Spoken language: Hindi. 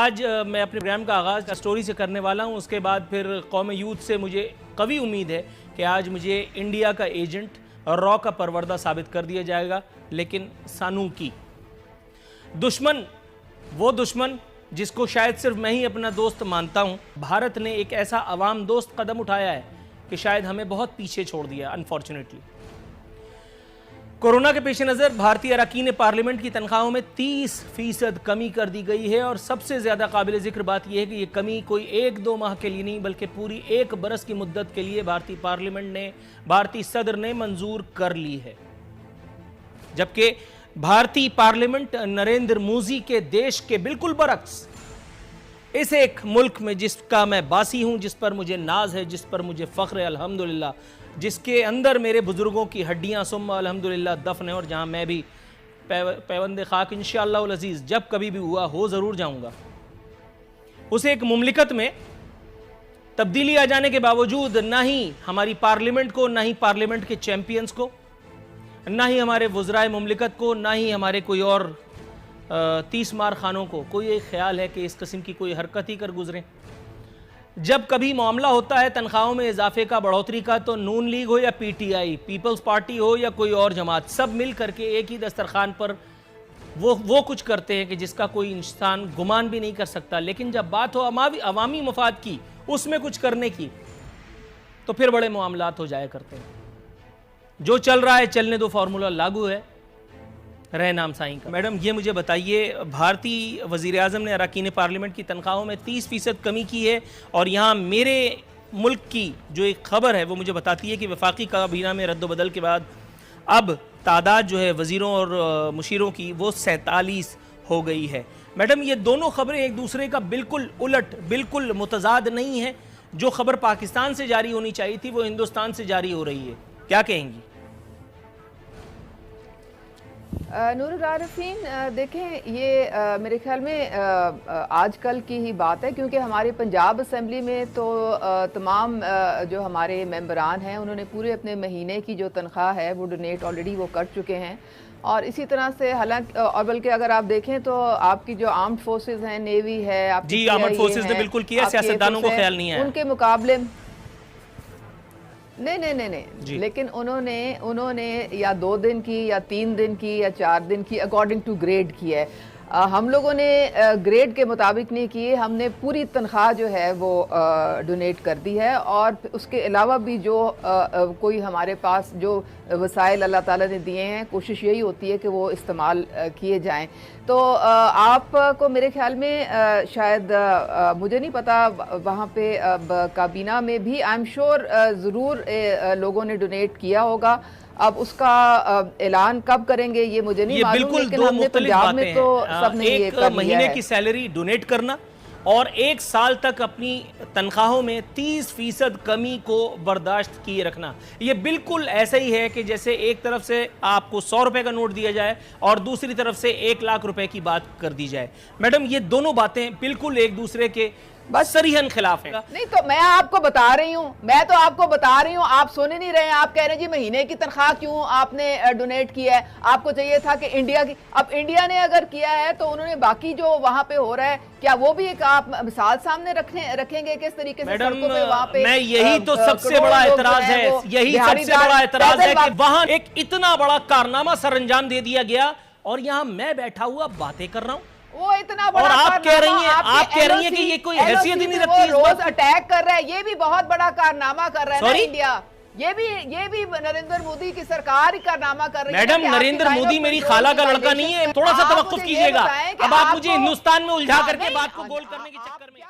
आज मैं अपने प्रोग्राम का आगाज़ स्टोरी से करने वाला हूं, उसके बाद फिर कौम यूथ से मुझे कवी उम्मीद है कि आज मुझे इंडिया का एजेंट और रॉ का परवरदा साबित कर दिया जाएगा। लेकिन सानू की दुश्मन, वो दुश्मन जिसको शायद सिर्फ मैं ही अपना दोस्त मानता हूं, भारत ने एक ऐसा अवाम दोस्त कदम उठाया है कि शायद हमें बहुत पीछे छोड़ दिया। अनफॉर्चुनेटली कोरोना के पेश नज़र भारतीय अरकान पार्लियामेंट की तनख्वाहों में 30% कमी कर दी गई है। और सबसे ज़्यादा काबिल ज़िक्र बात यह है कि यह कमी कोई 1-2 माह के लिए नहीं बल्कि पूरी 1 बरस की मुद्दत के लिए भारतीय पार्लियामेंट ने, भारतीय सदर ने मंजूर कर ली है। जबकि भारतीय पार्लियामेंट नरेंद्र मोदी के देश के बिल्कुल बरक्स, इस एक मुल्क में जिसका मैं बासी हूं, जिस पर मुझे नाज है, जिस पर मुझे फ़ख्र है अल्हम्दुलिल्लाह, जिसके अंदर मेरे बुजुर्गों की हड्डियां सुम्मा अल्हम्दुलिल्लाह दफन है, और जहां मैं भी पैवंद खाक इंशाअल्लाह अज़ीज़ जब कभी भी हुआ हो ज़रूर जाऊंगा, उस एक मुमलिकत में तब्दीली आ जाने के बावजूद ना ही हमारी पार्लियामेंट को, ना ही पार्लियामेंट के चैंपियंस को, ना ही हमारे वज़राए मुमलिकत को, ना ही हमारे कोई और 30 मार खानों को कोई एक ख्याल है कि इस किस्म की कोई हरकत ही कर गुजरें। जब कभी मामला होता है तनख्वाहों में इजाफे का, बढ़ोतरी का, तो नून लीग हो या पीटीआई, पीपल्स पार्टी हो या कोई और जमात, सब मिल करके एक ही दस्तरखान पर वो कुछ करते हैं कि जिसका कोई इंसान गुमान भी नहीं कर सकता। लेकिन जब बात हो अवामी मफाद की, उसमें कुछ करने की, तो फिर बड़े मामलात हो जाया करते हैं। जो चल रहा है चलने दो, फार्मूला लागू है, रहे नाम साईं का। मैडम ये मुझे बताइए, भारतीय वज़ीर आज़म ने अरकान पार्लियामेंट की तनख्वाहों में 30% कमी की है, और यहाँ मेरे मुल्क की जो एक खबर है वो मुझे बताती है कि वफाकी काबीना में रद्दबदल के बाद अब तादाद जो है वज़ीरों और मुशीरों की वो 47 हो गई है। मैडम ये दोनों खबरें एक दूसरे का बिल्कुल उलट, बिल्कुल मुतज़ाद नहीं है। जो खबर पाकिस्तान से जारी होनी चाहिए थी वो हिंदुस्तान से जारी हो रही है, क्या कहेंगी? नूरुल आरिफीन, देखें ये मेरे ख्याल में आजकल की ही बात है, क्योंकि हमारे पंजाब असम्बली में तो तमाम जो हमारे मेंबरान हैं उन्होंने पूरे अपने महीने की जो तनख्वाह है वो डोनेट ऑलरेडी वो कर चुके हैं। और इसी तरह से हालांकि और बल्कि अगर आप देखें तो आपकी जो आर्म्ड फोर्सेस हैं, नेवी है, जी आर्म्ड फोर्सेस ने बिल्कुल किया, सियासतदानों को ख्याल नहीं है उनके मुकाबले। नहीं, लेकिन उन्होंने या 2 दिन की या 3 दिन की या 4 दिन की अकॉर्डिंग टू ग्रेड की है। हम लोगों ने ग्रेड के मुताबिक नहीं किए, हमने पूरी तनख्वाह जो है वो डोनेट कर दी है। और उसके अलावा भी जो कोई हमारे पास जो वसाइल अल्लाह ताला ने दिए हैं, कोशिश यही होती है कि वो इस्तेमाल किए जाएं। तो आपको मेरे ख्याल में शायद मुझे नहीं पता, वहाँ पे काबीना में भी आई एम श्योर ज़रूर लोगों ने डोनेट किया होगा। अब उसका ऐलान कब करेंगे ये मुझे नहीं मालूम, लेकिन हमने पंजाब में तो सबने ये कर लिया है। एक महीने की सैलरी डोनेट करना और 1 साल तक अपनी तनख्वाहों में 30% कमी को बर्दाश्त किए रखना, ये बिल्कुल ऐसा ही है कि जैसे एक तरफ से आपको 100 रुपए का नोट दिया जाए और दूसरी तरफ से 1 लाख रुपए की बात कर दी जाए। मैडम ये दोनों बातें बिल्कुल एक दूसरे के बस सरीहन खिलाफ है। नहीं तो मैं आपको बता रही हूँ, आप सुन नहीं रहे हैं। आप कह रहे हैं जी महीने की तनख्वाह क्यों आपने डोनेट किया है, आपको चाहिए था कि इंडिया की। अब इंडिया ने अगर किया है तो उन्होंने बाकी जो वहाँ पे हो रहा है, क्या वो भी एक आप मिसाल सामने रखेंगे किस तरीके से सड़कों पे वहाँ पे? मैं यही तो सबसे बड़ा एतराज है, यही सबसे बड़ा एतराज है कि वहाँ एक इतना बड़ा कारनामा सरअंजाम दे दिया गया और यहाँ मैं बैठा हुआ बातें कर रहा हूँ, वो इतना बड़ा। और आप कह रही हैं कि ये कोई हैसियत ही नहीं रखती, रोज अटैक कर रहा है, ये भी बहुत बड़ा कारनामा कर रहा है ना इंडिया। ये भी नरेंद्र मोदी की सरकार ही कारनामा कर रही है। मैडम नरेंद्र मोदी मेरी खाला का लड़का नहीं है, थोड़ा सा तवक्कुफ कीजिएगा। अब आप मुझे हिंदुस्तान में उलझा करके बात को गोल करने के चक्कर में